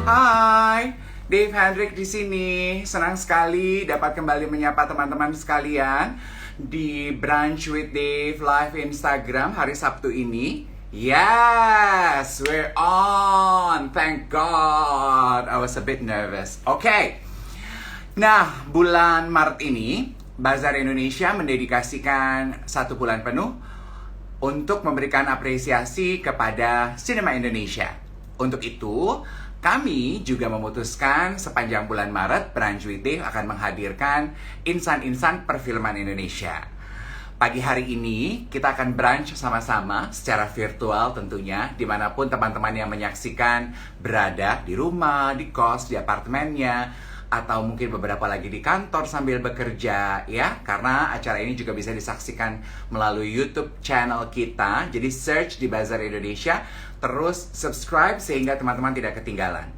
Hai, Dave Hendrik di sini. Senang sekali dapat kembali menyapa teman-teman sekalian di Brunch with Dave live Instagram hari Sabtu ini. Yes, we're on. Thank God. I was a bit nervous. Oke. Nah, bulan Maret ini Bazar Indonesia mendedikasikan 1 bulan penuh untuk memberikan apresiasi kepada sinema Indonesia. Untuk itu, kami juga memutuskan sepanjang bulan Maret, Brunch with Dave akan menghadirkan insan-insan perfilman Indonesia. Pagi hari ini, kita akan brunch sama-sama secara virtual tentunya, dimanapun teman-teman yang menyaksikan berada, di rumah, di kos, di apartemennya, atau mungkin beberapa lagi di kantor sambil bekerja, ya. Karena acara ini juga bisa disaksikan melalui YouTube channel kita. Jadi search di Bazar Indonesia, terus subscribe sehingga teman-teman tidak ketinggalan.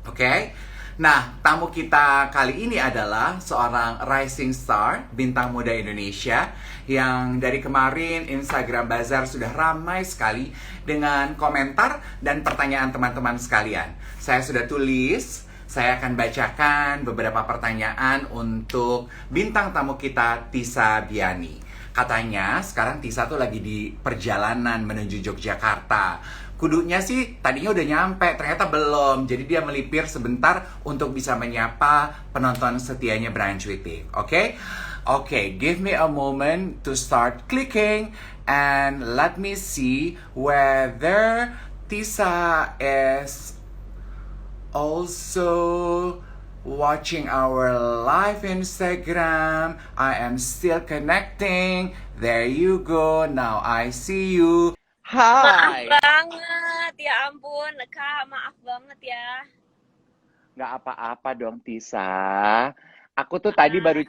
Oke? Nah, tamu kita kali ini adalah seorang rising star, bintang muda Indonesia, yang dari kemarin Instagram Bazar sudah ramai sekali dengan komentar dan pertanyaan teman-teman sekalian. Saya sudah tulis. Saya akan bacakan beberapa pertanyaan untuk bintang tamu kita, Tisa Biani. Katanya sekarang Tisa tuh lagi di perjalanan menuju Yogyakarta. Kudunya sih tadinya udah nyampe, ternyata belum. Jadi dia melipir sebentar untuk bisa menyapa penonton setianya Brunch with Dave. Oke? Oke, give me a moment to start clicking and let me see whether Tisa is also watching our live Instagram. I am still connecting. There you go. Now I see you. Maaf Hai. banget, ya ampun, Kak, maaf banget ya. Nggak apa-apa dong, Tisa. Aku tuh tadi baru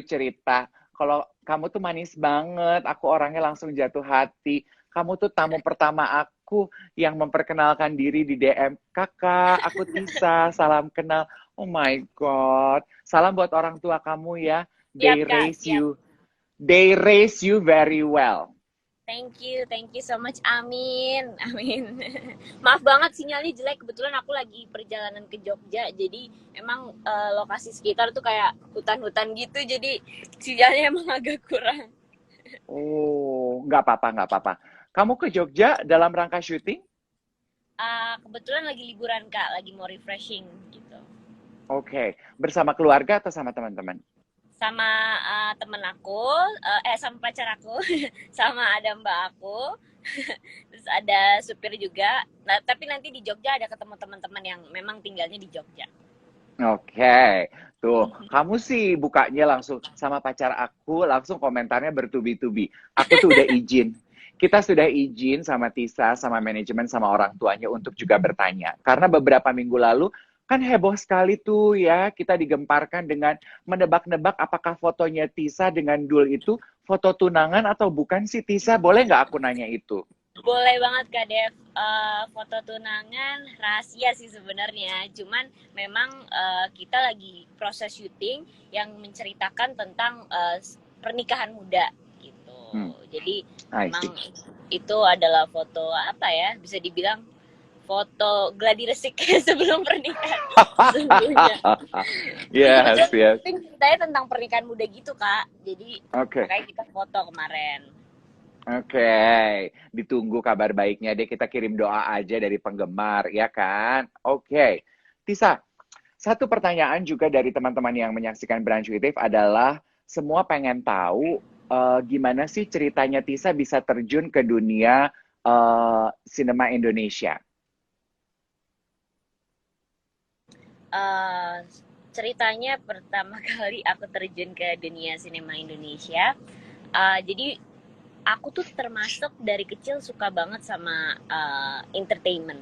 cerita kalau kamu tuh manis banget. Aku orangnya langsung jatuh hati. Kamu tuh tamu pertama aku yang memperkenalkan diri di DM. Kakak, aku Tisa. Salam kenal. Oh my God. Salam buat orang tua kamu ya. Siap, Kak, siap. They raise you very well. Thank you so much, amin, amin. Maaf banget sinyalnya jelek, kebetulan aku lagi perjalanan ke Jogja, jadi emang lokasi sekitar tuh kayak hutan-hutan gitu, jadi sinyalnya emang agak kurang. Oh, nggak apa-apa, nggak apa-apa. Kamu ke Jogja dalam rangka syuting? Kebetulan lagi liburan, Kak, lagi mau refreshing gitu. Oke. Bersama keluarga atau sama teman-teman? Sama temen aku, sama pacar aku, sama ada mbak aku, terus ada supir juga. Nah, tapi nanti di Jogja ada ketemu teman-teman yang memang tinggalnya di Jogja. Oke, tuh kamu sih bukanya langsung sama pacar aku, langsung komentarnya bertubi-tubi. Aku tuh udah izin. Kita sudah izin sama Tisa, sama manajemen, sama orang tuanya untuk juga bertanya. Karena beberapa minggu lalu kan heboh sekali tuh ya, kita digemparkan dengan menebak-nebak apakah fotonya Tisa dengan Dul itu foto tunangan atau bukan sih Tisa? Boleh nggak aku nanya itu? Boleh banget Kak Dev. Foto tunangan rahasia sih sebenarnya. Cuman memang kita lagi proses syuting yang menceritakan tentang pernikahan muda gitu. Jadi I memang see. itu adalah foto apa ya? Bisa dibilang foto gladi resik sebelum pernikahan sesungguhnya. Jadi Yes, kebetulan yes. syuting ceritanya tentang pernikahan muda gitu Kak. Jadi Oke. makanya kita foto kemarin. Oke, ditunggu kabar baiknya deh. Kita kirim doa aja dari penggemar, ya kan? Oke, Tisa, satu pertanyaan juga dari teman-teman yang menyaksikan Brunch with Dave adalah semua pengen tahu gimana sih ceritanya Tisa bisa terjun ke dunia sinema Indonesia. uh, Ceritanya pertama kali aku terjun ke dunia sinema Indonesia. Jadi aku tuh termasuk dari kecil suka banget sama entertainment.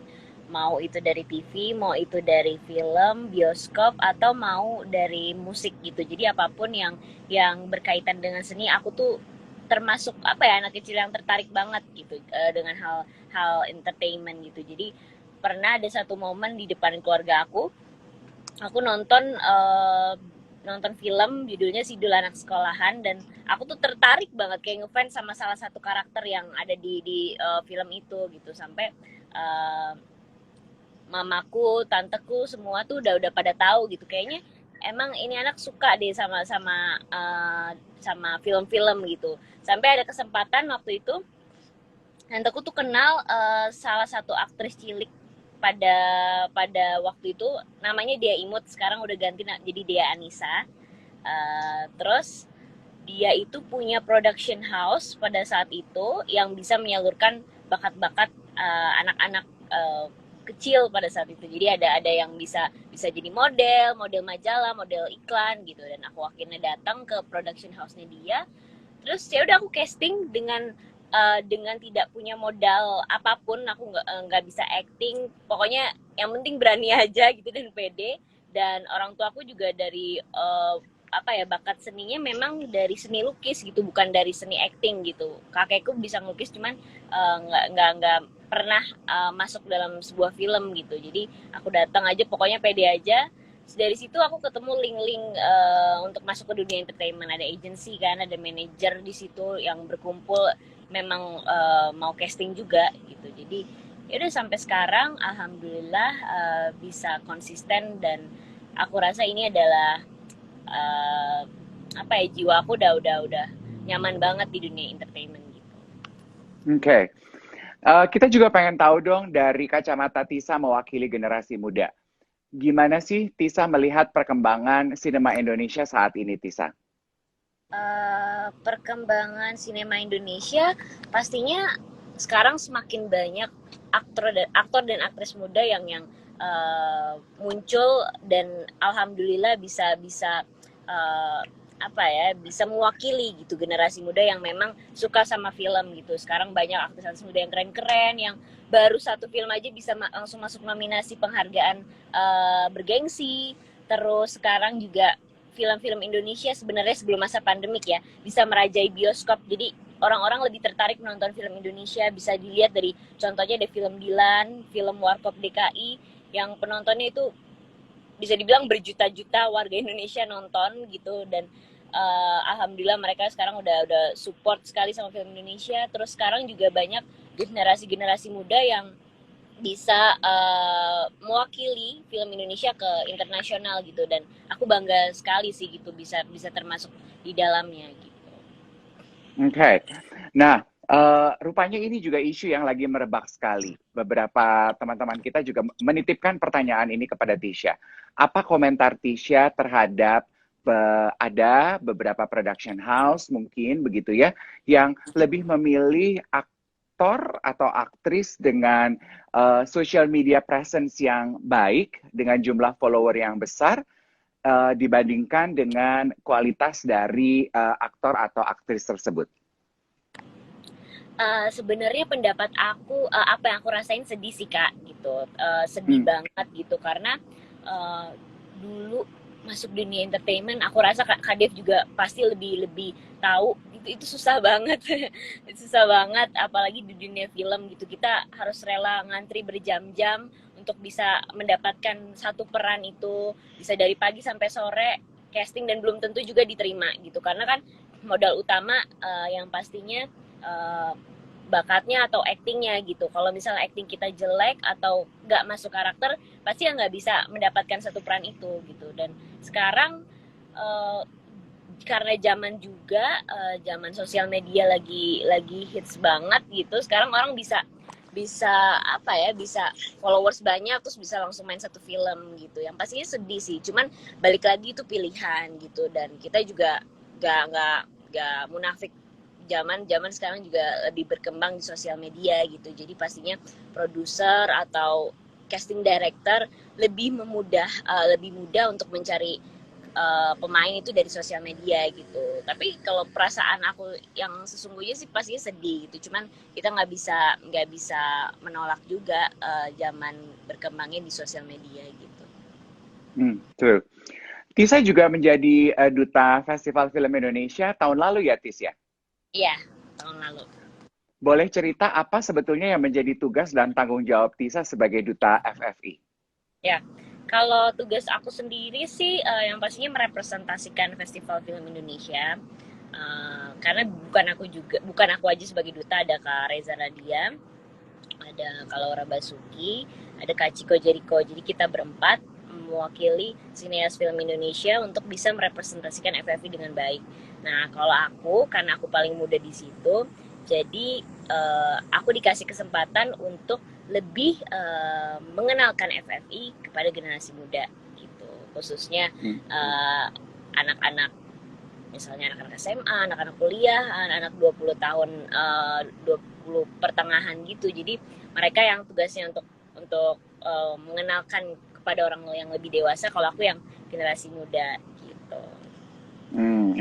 Mau itu dari TV, mau itu dari film, bioskop, atau mau dari musik gitu. Jadi apapun yang berkaitan dengan seni, aku tuh termasuk apa ya anak kecil yang tertarik banget gitu dengan hal entertainment gitu. Jadi pernah ada satu momen di depan keluarga aku nonton film judulnya Sidul Anak Sekolahan, dan aku tuh tertarik banget kayak ngefans sama salah satu karakter yang ada di film itu gitu, sampai uh, mamaku, tanteku semua tuh udah pada tahu gitu. Kayaknya emang ini anak suka deh sama film-film gitu. Sampai ada kesempatan waktu itu tanteku tuh kenal salah satu aktris cilik pada pada waktu itu, namanya dia Imut, sekarang udah ganti jadi dia Anissa. Terus dia itu punya production house pada saat itu yang bisa menyalurkan bakat-bakat anak-anak kecil pada saat itu. Jadi ada yang bisa bisa jadi model majalah, model iklan gitu. Dan aku akhirnya datang ke production house-nya dia. Terus ya udah aku casting dengan tidak punya modal apapun. Aku nggak bisa acting, pokoknya yang penting berani aja gitu dan pede. Dan orang tua aku juga dari apa ya, bakat seninya memang dari seni lukis gitu, bukan dari seni acting gitu. Kakekku bisa ngelukis, cuman nggak pernah masuk dalam sebuah film gitu. Jadi aku datang aja, pokoknya pede aja. Dari situ aku ketemu link-link untuk masuk ke dunia entertainment. Ada agency kan, ada manajer di situ yang berkumpul, memang mau casting juga gitu. Jadi ya udah sampai sekarang alhamdulillah bisa konsisten. Dan aku rasa ini adalah apa ya, jiwa aku udah nyaman banget di dunia entertainment gitu. Oke. Kita juga pengen tahu dong dari kacamata Tisa mewakili generasi muda. Gimana sih Tisa melihat perkembangan sinema Indonesia saat ini, Tisa? Perkembangan sinema Indonesia pastinya sekarang semakin banyak aktor dan aktris muda yang muncul, dan alhamdulillah bisa bisa uh, apa ya, bisa mewakili gitu generasi muda yang memang suka sama film gitu. Sekarang banyak aktris muda yang keren-keren, yang baru satu film aja bisa langsung masuk nominasi penghargaan bergengsi. Terus sekarang juga film-film Indonesia sebenarnya sebelum masa pandemik ya bisa merajai bioskop. Jadi orang-orang lebih tertarik menonton film Indonesia. Bisa dilihat dari contohnya ada film Dilan, film Warkop DKI yang penontonnya itu bisa dibilang berjuta-juta warga Indonesia nonton gitu. Dan alhamdulillah mereka sekarang udah support sekali sama film Indonesia. Terus sekarang juga banyak generasi-generasi muda yang bisa mewakili film Indonesia ke internasional gitu. Dan aku bangga sekali sih gitu bisa bisa termasuk di dalamnya gitu. Oke. Nah, rupanya ini juga isu yang lagi merebak sekali. Beberapa teman-teman kita juga menitipkan pertanyaan ini kepada Tisha. Apa komentar Tisha terhadap ada beberapa production house mungkin begitu ya, yang lebih memilih aktor atau aktris dengan social media presence yang baik, dengan jumlah follower yang besar, dibandingkan dengan kualitas dari aktor atau aktris tersebut? Sebenarnya pendapat aku, apa yang aku rasain sedih sih Kak gitu. Sedih banget gitu karena dulu masuk dunia entertainment, aku rasa Kak Dev juga pasti lebih lebih tahu itu susah banget. Itu susah banget apalagi di dunia film gitu. Kita harus rela ngantri berjam-jam untuk bisa mendapatkan satu peran itu, bisa dari pagi sampai sore casting, dan belum tentu juga diterima gitu. Karena kan modal utama yang pastinya uh, bakatnya atau actingnya gitu. Kalau misalnya acting kita jelek atau nggak masuk karakter, pasti ya nggak bisa mendapatkan satu peran itu gitu. Dan sekarang uh, karena zaman juga zaman sosial media lagi hits banget gitu. Sekarang orang bisa bisa apa ya, bisa followers banyak terus bisa langsung main satu film gitu. Yang pastinya sedih sih, cuman balik lagi itu pilihan gitu. Dan kita juga nggak munafik, zaman zaman sekarang juga lebih berkembang di sosial media gitu. Jadi pastinya produser atau casting director lebih mudah untuk mencari pemain itu dari sosial media gitu. Tapi kalau perasaan aku yang sesungguhnya sih pastinya sedih gitu. Cuman kita nggak bisa menolak juga zaman berkembangnya di sosial media gitu. True. Tisa juga menjadi duta Festival Film Indonesia tahun lalu ya, Tis ya? Iya, tahun lalu. Boleh cerita apa sebetulnya yang menjadi tugas dan tanggung jawab Tisa sebagai duta FFI? Ya, kalau tugas aku sendiri sih yang pastinya merepresentasikan Festival Film Indonesia. Karena bukan aku aja sebagai duta, ada Kak Reza Radian, ada Kak Laura Basuki, ada Kak Ciko Jericho. Jadi kita berempat mewakili sineas film Indonesia untuk bisa merepresentasikan FFI dengan baik. Nah, kalau aku karena aku paling muda di situ, jadi aku dikasih kesempatan untuk lebih mengenalkan FFI kepada generasi muda gitu, khususnya anak-anak, misalnya anak-anak SMA, anak-anak kuliah, anak-anak 20 tahun, 20 pertengahan gitu. Jadi mereka yang tugasnya untuk mengenalkan kepada orang yang lebih dewasa, kalau aku yang generasi muda gitu.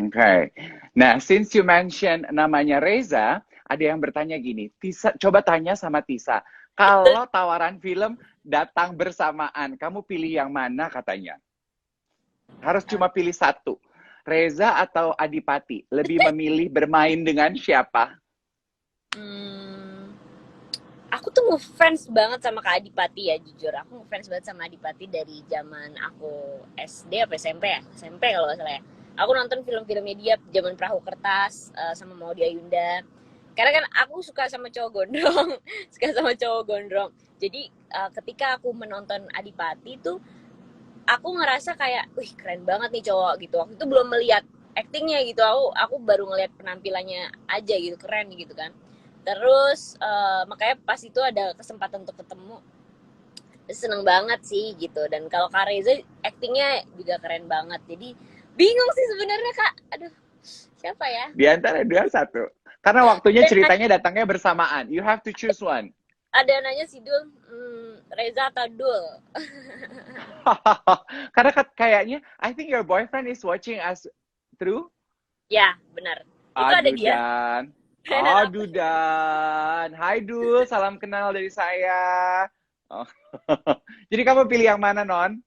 Okay. Nah, since you mention namanya Reza, ada yang bertanya gini, Tisa, coba tanya sama Tisa, kalau tawaran film datang bersamaan, kamu pilih yang mana katanya? Harus cuma pilih satu. Reza atau Adipati? Lebih memilih bermain dengan siapa? Hmm, aku tuh ngefans banget sama Kak Adipati ya, jujur. Aku ngefans banget sama Adipati dari zaman aku SD apa SMP ya? SMP kalau nggak salah ya. Aku nonton film-filmnya dia zaman Perahu Kertas, sama Maudy Ayunda. Karena kan aku suka sama cowok gondrong, suka sama cowok gondrong. Jadi ketika aku menonton Adipati tuh, aku ngerasa kayak, wih keren banget nih cowok gitu. Waktu itu belum melihat actingnya gitu, aku baru ngeliat penampilannya aja gitu, keren gitu kan. Terus makanya pas itu ada kesempatan untuk ketemu, seneng banget sih gitu. Dan kalau Kak Reza actingnya juga keren banget, jadi bingung sih sebenarnya Kak, aduh siapa ya. Di antara dua satu. Karena waktunya Dan ceritanya datangnya bersamaan. You have to choose one. ada nanya si Dul, Reza atau Dul. Karena kayaknya, I think your boyfriend is watching us through. Ya benar, itu ada Aduh dia. Dan. Dan Aduh Dan. Hai Dul, salam kenal dari saya. Oh. Jadi kamu pilih yang mana, Non?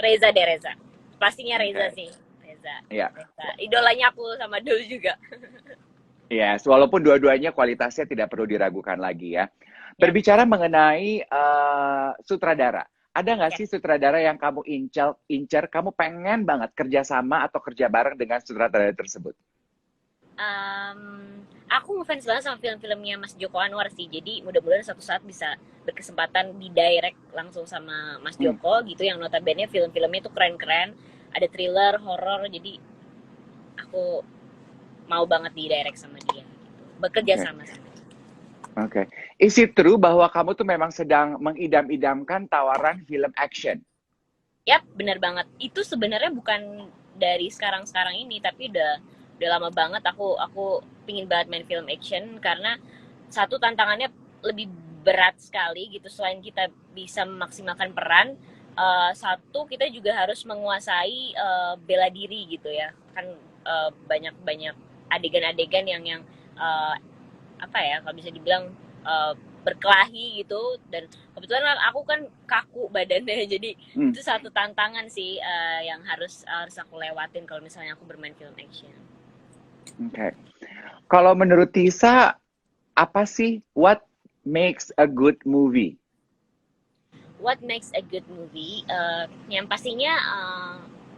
Reza deh, Reza. Pastinya Reza Okay. sih. Reza. Ya. Reza. Idolanya aku sama Dul juga. Yes, walaupun dua-duanya kualitasnya tidak perlu diragukan lagi ya. Yap. Berbicara mengenai sutradara, ada nggak Ya. sih sutradara yang kamu incer, kamu pengen banget kerjasama atau kerja bareng dengan sutradara tersebut? Aku ngefans banget sama film-filmnya Mas Joko Anwar sih. Jadi mudah-mudahan suatu saat bisa berkesempatan di direct langsung sama Mas Hmm, Joko gitu, yang notabene film-filmnya tuh keren-keren. Ada thriller, horor, jadi aku mau banget di direct sama dia gitu. Bekerja Oke, sama dia. oke. Is it true bahwa kamu tuh memang sedang mengidam-idamkan tawaran film action? Yap, bener banget. Itu sebenarnya bukan dari sekarang-sekarang ini, tapi udah lama banget aku pingin banget main film action, karena satu, tantangannya lebih berat sekali gitu. Selain kita bisa memaksimalkan peran, satu, kita juga harus menguasai bela diri gitu ya. Kan banyak-banyak adegan-adegan yang apa ya, kalau bisa dibilang berkelahi gitu. Dan kebetulan aku kan kaku badannya, jadi Hmm, itu satu tantangan sih yang harus aku lewatin kalau misalnya aku bermain film action. oke. Kalau menurut Tisa, apa sih what makes a good movie? What makes a good movie? Yang pastinya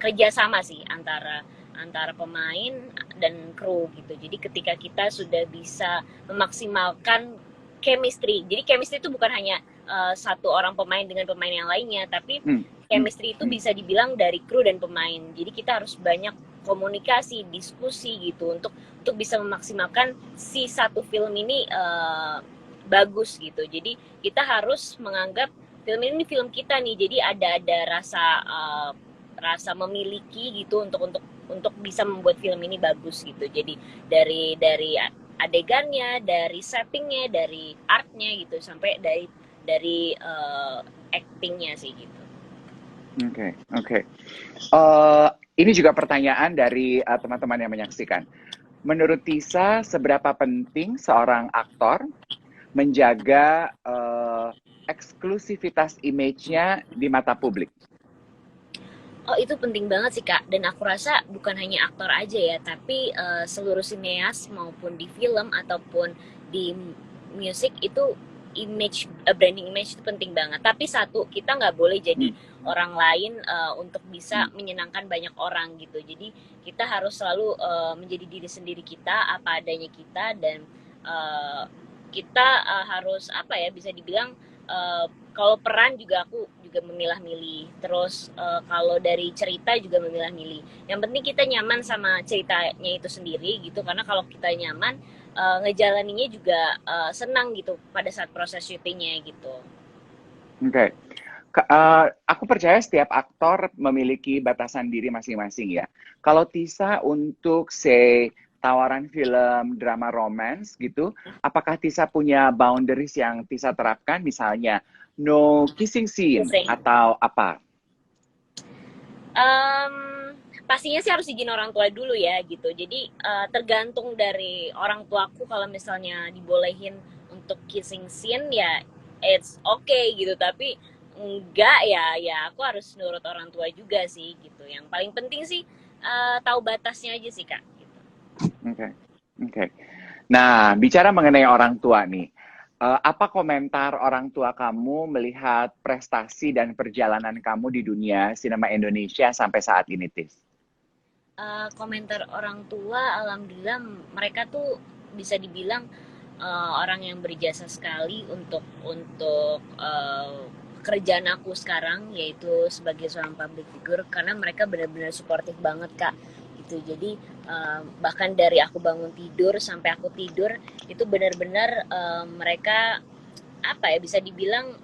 kerjasama sih antara antara pemain dan kru gitu. Jadi ketika kita sudah bisa memaksimalkan chemistry. Jadi chemistry itu bukan hanya satu orang pemain dengan pemain yang lainnya, tapi Hmm, hmm, chemistry itu bisa dibilang dari kru dan pemain. Jadi kita harus banyak komunikasi, diskusi gitu untuk bisa memaksimalkan si satu film ini bagus gitu. Jadi kita harus menganggap film ini film kita nih, jadi ada rasa rasa memiliki gitu untuk bisa membuat film ini bagus gitu. Jadi dari adegannya, dari settingnya, dari artnya gitu, sampai dari actingnya sih gitu. oke, oke. Ini juga pertanyaan dari teman-teman yang menyaksikan. Menurut Tisa, seberapa penting seorang aktor menjaga eksklusivitas image-nya di mata publik? Oh, itu penting banget sih Kak, dan aku rasa bukan hanya aktor aja ya, tapi seluruh sineas maupun di film ataupun di musik itu branding image itu penting banget. Tapi satu, kita nggak boleh jadi Hmm, orang lain untuk bisa hmm, menyenangkan banyak orang gitu. Jadi kita harus selalu menjadi diri sendiri kita, apa adanya kita, dan uh, kita harus apa ya, bisa dibilang kalau peran juga aku juga memilah-milih. Terus kalau dari cerita juga memilah-milih. Yang penting kita nyaman sama ceritanya itu sendiri gitu, karena kalau kita nyaman ngejalaninnya juga senang gitu pada saat proses syutingnya gitu. Oke. Aku percaya setiap aktor memiliki batasan diri masing-masing ya. Kalau Tisa untuk tawaran film drama romance gitu, apakah Tisa punya boundaries yang Tisa terapkan, misalnya no kissing scene Pusing. atau apa? Um, pastinya sih harus izin orang tua dulu ya gitu. Jadi tergantung dari orang tuaku, kalau misalnya dibolehin untuk kissing scene ya it's okay gitu. Tapi enggak ya, ya aku harus nurut orang tua juga sih gitu. Yang paling penting sih tahu batasnya aja sih Kak. Gitu. Oke, oke. Nah, bicara mengenai orang tua nih, apa komentar orang tua kamu melihat prestasi dan perjalanan kamu di dunia sinema Indonesia sampai saat ini, Tis? Komentar orang tua, alhamdulillah mereka tuh bisa dibilang orang yang berjasa sekali untuk kerjaan aku sekarang, yaitu sebagai seorang public figure, karena mereka benar-benar suportif banget Kak gitu. Jadi bahkan dari aku bangun tidur sampai aku tidur itu benar-benar mereka apa ya, bisa dibilang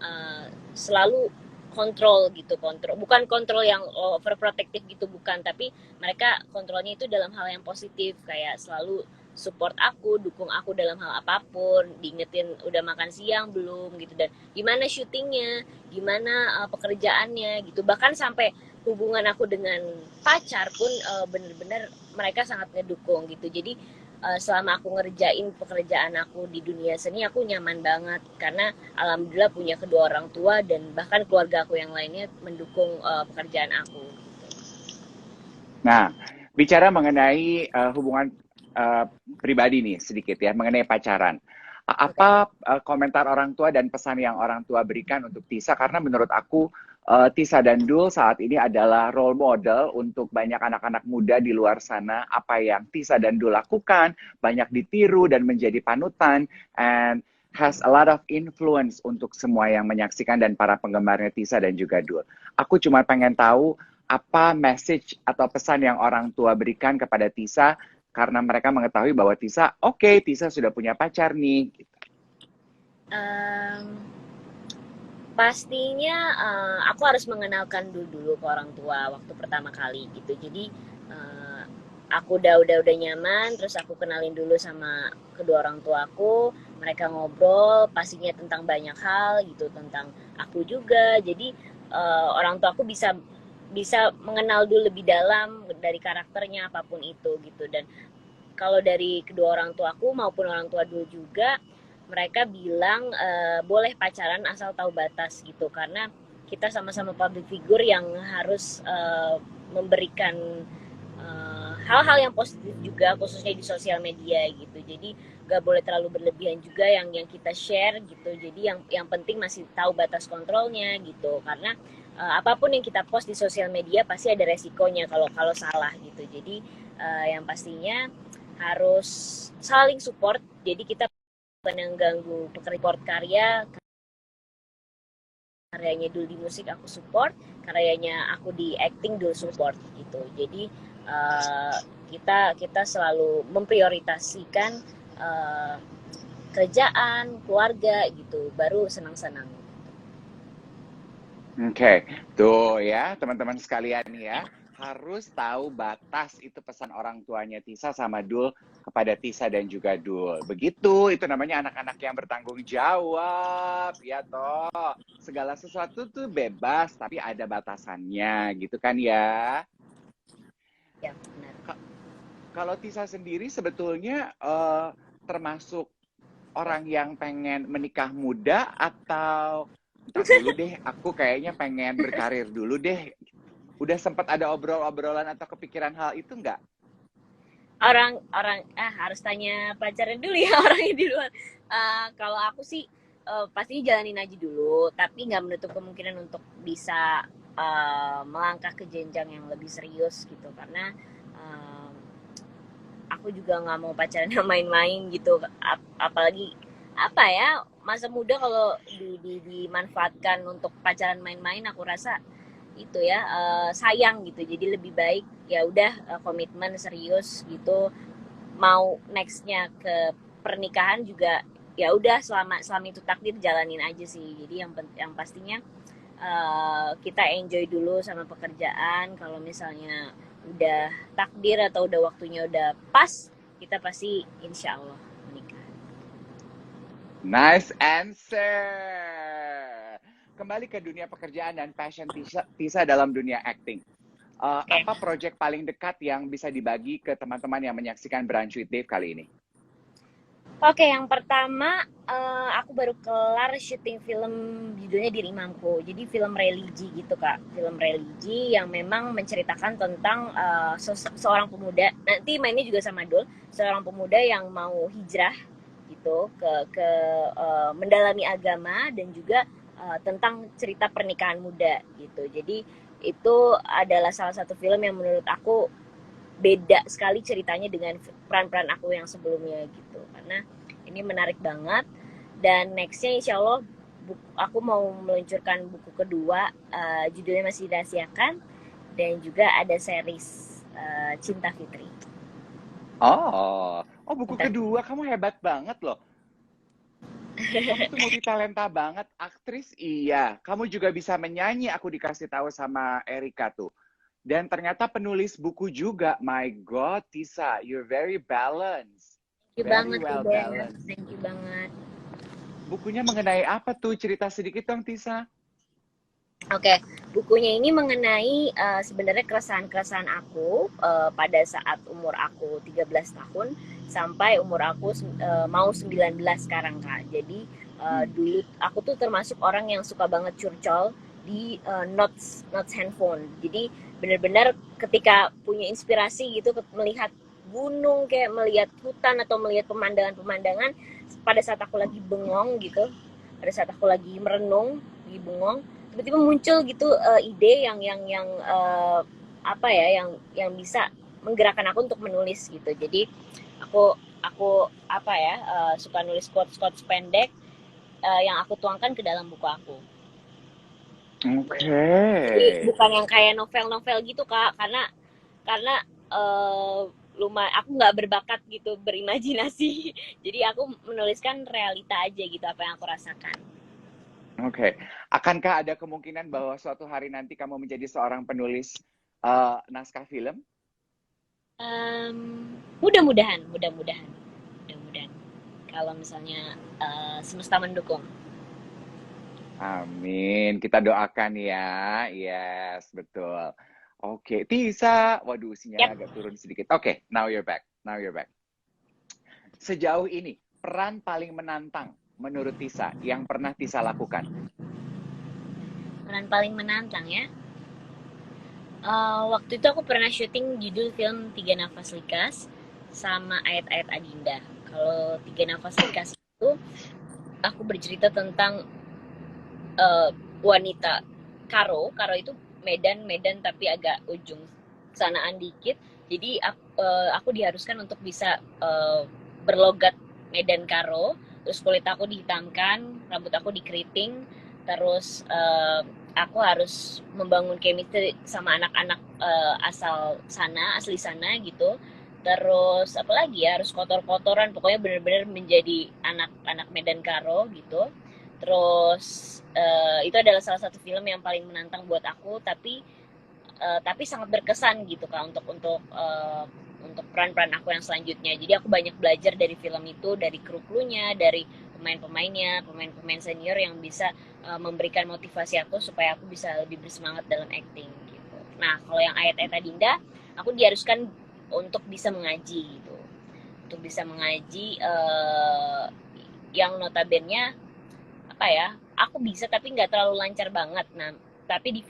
selalu kontrol gitu, kontrol bukan kontrol yang overprotective gitu, bukan, tapi mereka kontrolnya itu dalam hal yang positif, kayak selalu support aku, dukung aku dalam hal apapun, diingetin udah makan siang belum gitu, dan gimana syutingnya, gimana pekerjaannya gitu, bahkan sampai hubungan aku dengan pacar pun bener-bener mereka sangat ngedukung gitu. Jadi selama aku ngerjain pekerjaan aku di dunia seni, aku nyaman banget karena alhamdulillah punya kedua orang tua dan bahkan keluarga aku yang lainnya mendukung pekerjaan aku. Nah, bicara mengenai hubungan uh, pribadi nih sedikit ya, mengenai pacaran. Oke. Okay. Apa komentar orang tua dan pesan yang orang tua berikan untuk Tisa? Karena menurut aku Tisa dan Dul saat ini adalah role model untuk banyak anak-anak muda di luar sana. Apa yang Tisa dan Dul lakukan banyak ditiru dan menjadi panutan, and has a lot of influence untuk semua yang menyaksikan dan para penggemarnya Tisa dan juga Dul. Aku cuma pengen tahu apa message atau pesan yang orang tua berikan kepada Tisa karena mereka mengetahui bahwa Tisa, oke, Tisa sudah punya pacar nih. Um, pastinya aku harus mengenalkan dulu ke orang tua waktu pertama kali gitu. Jadi aku udah nyaman, terus aku kenalin dulu sama kedua orang tua aku, mereka ngobrol pastinya tentang banyak hal gitu, tentang aku juga. Jadi orang tua aku bisa bisa mengenal dulu lebih dalam dari karakternya apapun itu gitu. Dan kalau dari kedua orang tua aku maupun orang tua dulu juga, mereka bilang boleh pacaran asal tahu batas gitu, karena kita sama-sama public figure yang harus memberikan hal-hal yang positif juga, khususnya di sosial media gitu. Jadi gak boleh terlalu berlebihan juga yang kita share gitu. Jadi yang penting masih tahu batas kontrolnya gitu, karena apapun yang kita post di sosial media pasti ada resikonya kalau salah gitu. Jadi yang pastinya harus saling support. Jadi kita bukan yang ganggu report karyanya dulu di musik aku support, karyanya aku di acting dulu support gitu. Jadi kita selalu memprioritaskan kerjaan, keluarga gitu, baru senang-senang. Oke, tuh ya teman-teman sekalian ya, harus tahu batas, itu pesan orang tuanya Tisa sama Dul kepada Tisa dan juga Dul. Begitu, itu namanya anak-anak yang bertanggung jawab, ya toh. Segala sesuatu tuh bebas, tapi ada batasannya, gitu kan ya. Ya, benar. Kalau Tisa sendiri sebetulnya termasuk orang yang pengen menikah muda atau ntar dulu deh, aku kayaknya pengen berkarir dulu deh. Udah sempat ada obrol-obrolan atau kepikiran hal itu nggak? Orang harus tanya pacarnya dulu ya orangnya di luar. Kalau aku sih pasti jalanin aja dulu, tapi nggak menutup kemungkinan untuk bisa melangkah ke jenjang yang lebih serius gitu, karena aku juga nggak mau pacaran yang main-main gitu. Apalagi apa ya, masa muda kalau dimanfaatkan untuk pacaran main-main, aku rasa itu ya sayang gitu. Jadi lebih baik ya udah komitmen serius gitu, mau nextnya ke pernikahan juga ya udah, selama selama itu takdir jalanin aja sih. Jadi yang pastinya kita enjoy dulu sama pekerjaan. Kalau misalnya udah takdir atau udah waktunya udah pas, kita pasti insya Allah menikah. Nice answer. Kembali ke dunia pekerjaan dan passion Tisa dalam dunia acting. Oke. Apa project paling dekat yang bisa dibagi ke teman-teman yang menyaksikan Brunch with Dave kali ini? Oke, yang pertama aku baru kelar syuting film, judulnya Diri Mampu. Jadi film religi gitu kak, film religi yang memang menceritakan tentang seorang pemuda. Nanti mainnya juga sama Dul, seorang pemuda yang mau hijrah gitu ke mendalami agama, dan juga tentang cerita pernikahan muda gitu. Jadi itu adalah salah satu film yang menurut aku beda sekali ceritanya dengan peran-peran aku yang sebelumnya gitu, karena ini menarik banget. Dan nextnya insya Allah aku mau meluncurkan buku kedua, judulnya masih dirahasiakan, dan juga ada series Cinta Fitri. Oh, buku Cinta Fitri. kedua, kamu hebat banget loh. Kamu tuh multi talenta banget, aktris iya. Kamu juga bisa menyanyi, aku dikasih tahu sama Erika tuh. Dan ternyata penulis buku juga. My God, Tisa, you're very balanced. Thank you Very banget well udah, balanced. thank you banget. Bukunya mengenai apa tuh? Cerita sedikit dong, Tisa. Oke, bukunya ini mengenai sebenarnya keresahan-keresahan aku pada saat umur aku 13 tahun sampai umur aku mau 19 sekarang Kak. Jadi dulu aku tuh termasuk orang yang suka banget curcol di notes handphone. Jadi benar-benar ketika punya inspirasi gitu melihat gunung, kayak melihat hutan atau melihat pemandangan-pemandangan pada saat aku lagi bengong gitu, pada saat aku lagi merenung, lagi bengong, tiba-tiba muncul gitu ide yang apa ya, yang bisa menggerakkan aku untuk menulis gitu. Jadi aku apa ya, suka nulis quotes pendek yang aku tuangkan ke dalam buku aku. Oke. Jadi bukan yang kayak novel-novel gitu kak, karena lumayan aku nggak berbakat gitu berimajinasi. Jadi aku menuliskan realita aja gitu, apa yang aku rasakan. Oke. Akankah ada kemungkinan bahwa suatu hari nanti kamu menjadi seorang penulis naskah film? Mudah-mudahan, mudah-mudahan kalau misalnya semesta mendukung. Amin. Kita doakan ya. Yes, betul. Oke, Tisa. Waduh, Yap. sinyalnya agak turun sedikit. Oke, now you're back. Now you're back. Sejauh ini, peran paling menantang menurut Tisa yang pernah Tisa lakukan? Peran paling menantang ya. Waktu itu aku pernah syuting judul film Tiga Nafas Likas sama Ayat-Ayat Adinda. Kalau Tiga Nafas Likas itu aku bercerita tentang wanita Karo. Karo itu Medan tapi agak ujung sanaan dikit. Jadi aku diharuskan untuk bisa berlogat Medan Karo. Terus kulit aku dihitamkan, rambut aku dikeriting, terus aku harus membangun chemistry sama anak-anak asli sana gitu. Terus apalagi ya, harus kotor-kotoran, pokoknya benar-benar menjadi anak-anak Medan Karo gitu. Terus itu adalah salah satu film yang paling menantang buat aku, tapi sangat berkesan gitu kak untuk peran-peran aku yang selanjutnya. Jadi aku banyak belajar dari film itu, dari kru-krunya, dari pemain-pemainnya, pemain-pemain senior yang bisa memberikan motivasi aku supaya aku bisa lebih bersemangat dalam acting gitu. Nah kalau yang Ayat-Ayat Adinda, aku diharuskan untuk bisa mengaji gitu, untuk bisa mengaji yang notabene apa ya, aku bisa tapi nggak terlalu lancar banget. Nah tapi di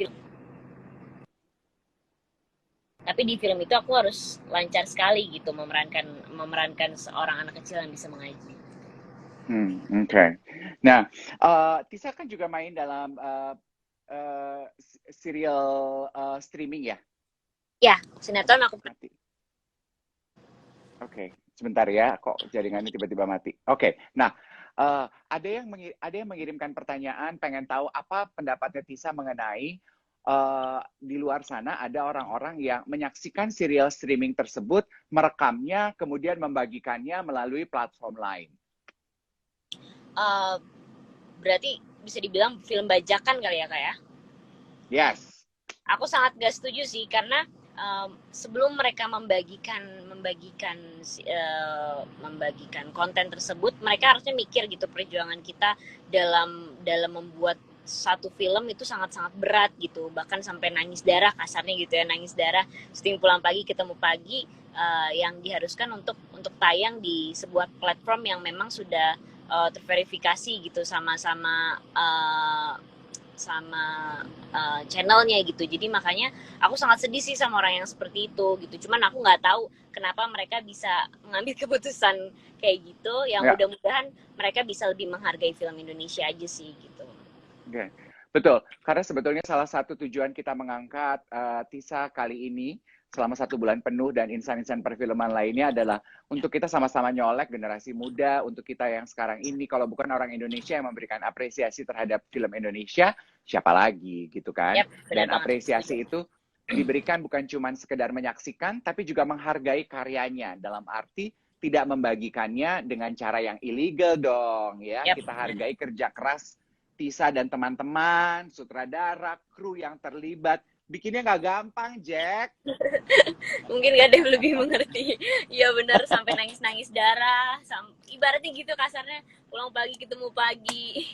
film itu aku harus lancar sekali gitu memerankan seorang anak kecil yang bisa mengaji. Oke. Nah, Tisa kan juga main dalam serial streaming ya? Ya, sinetron aku. Mati. Oke, sebentar ya, kok jaringannya tiba-tiba mati. Oke, nah, Ada yang mengirimkan pertanyaan, pengen tahu apa pendapatnya Tisa mengenai di luar sana ada orang-orang yang menyaksikan serial streaming tersebut, merekamnya, kemudian membagikannya melalui platform lain. Berarti bisa dibilang film bajakan kali ya Kak ya? Yes. Aku sangat gak setuju sih karena sebelum mereka membagikan konten tersebut, mereka harusnya mikir gitu perjuangan kita dalam membuat satu film itu sangat-sangat berat gitu, bahkan sampai nangis darah kasarnya gitu ya, nangis darah, syuting pulang pagi ketemu pagi, yang diharuskan untuk tayang di sebuah platform yang memang sudah terverifikasi gitu sama channelnya gitu. Jadi makanya aku sangat sedih sih sama orang yang seperti itu gitu. Cuman aku nggak tahu kenapa mereka bisa mengambil keputusan kayak gitu. Yang Ya. mudah-mudahan mereka bisa lebih menghargai film Indonesia aja sih gitu. Oke. Betul, karena sebetulnya salah satu tujuan kita mengangkat Tisa kali ini selama 1 bulan penuh dan insan-insan perfilman lainnya adalah untuk kita sama-sama nyolek generasi muda, untuk kita yang sekarang ini, kalau bukan orang Indonesia yang memberikan apresiasi terhadap film Indonesia, siapa lagi gitu kan? Yap, benar Dan banget. apresiasi itu diberikan bukan cuma sekedar menyaksikan, tapi juga menghargai karyanya, dalam arti tidak membagikannya dengan cara yang ilegal dong ya. Yap. Kita hargai kerja keras Tisa dan teman-teman, sutradara, kru yang terlibat. Bikinnya nggak gampang, Jack. Mungkin gak ada yang lebih mengerti. Iya benar, sampai nangis-nangis darah. Ibaratnya gitu kasarnya, pulang pagi ketemu pagi.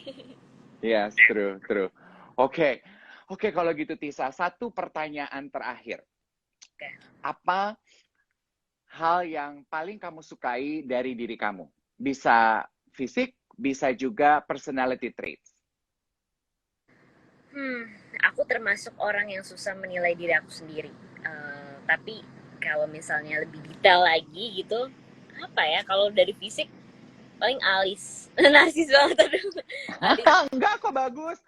Yes, true. Oke, kalau gitu Tisa, satu pertanyaan terakhir. Oke. Apa hal yang paling kamu sukai dari diri kamu? Bisa fisik, bisa juga personality traits. Aku termasuk orang yang susah menilai diri aku sendiri. Tapi kalau misalnya lebih detail lagi gitu, apa ya? Kalau dari fisik paling alis, narsis banget aduh. Enggak kok, bagus.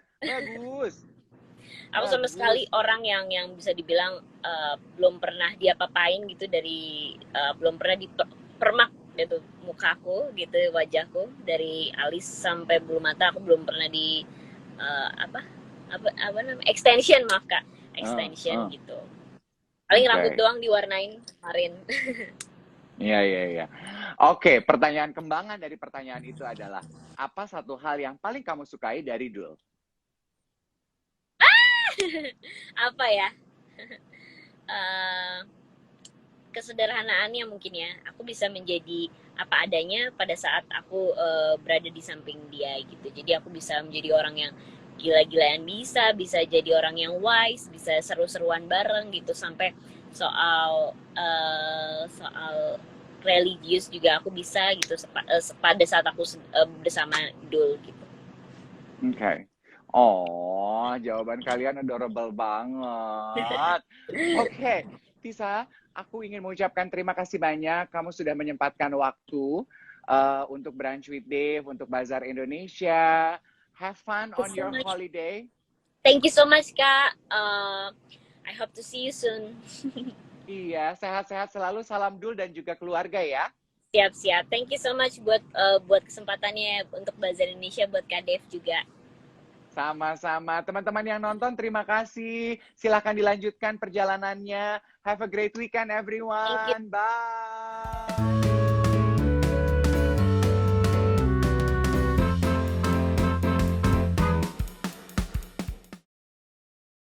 Aku sama sekali orang yang bisa dibilang belum pernah diapa-apain gitu dari belum pernah dipermak gitu mukaku gitu, wajahku dari alis sampai bulu mata aku belum pernah di apa namanya extension, maaf Kak, extension gitu. Paling rambut doang diwarnain kemarin. Iya. Oke, pertanyaan kembangan dari pertanyaan itu adalah, apa satu hal yang paling kamu sukai dari Dul? Apa ya? Kesederhanaannya mungkin ya. Aku bisa menjadi apa adanya pada saat aku berada di samping dia gitu. Jadi aku bisa menjadi orang yang gila-gilaan, bisa jadi orang yang wise, bisa seru-seruan bareng gitu, sampai soal religius juga aku bisa gitu pada saat aku bersama Dul gitu. Oke. Oh, jawaban kalian adorable banget. Oke, Tisa, aku ingin mengucapkan terima kasih banyak. Kamu sudah menyempatkan waktu untuk Brunch with Dave, untuk Bazar Indonesia. Have fun on your holiday. Thank you so much, Kak. I hope to see you soon. Iya, sehat-sehat selalu. Salam Dul dan juga keluarga ya. Siap. Thank you so much buat kesempatannya untuk Bazar Indonesia, buat Kak Dev juga. Sama-sama. Teman-teman yang nonton, terima kasih. Silahkan dilanjutkan perjalanannya. Have a great weekend, everyone. Bye.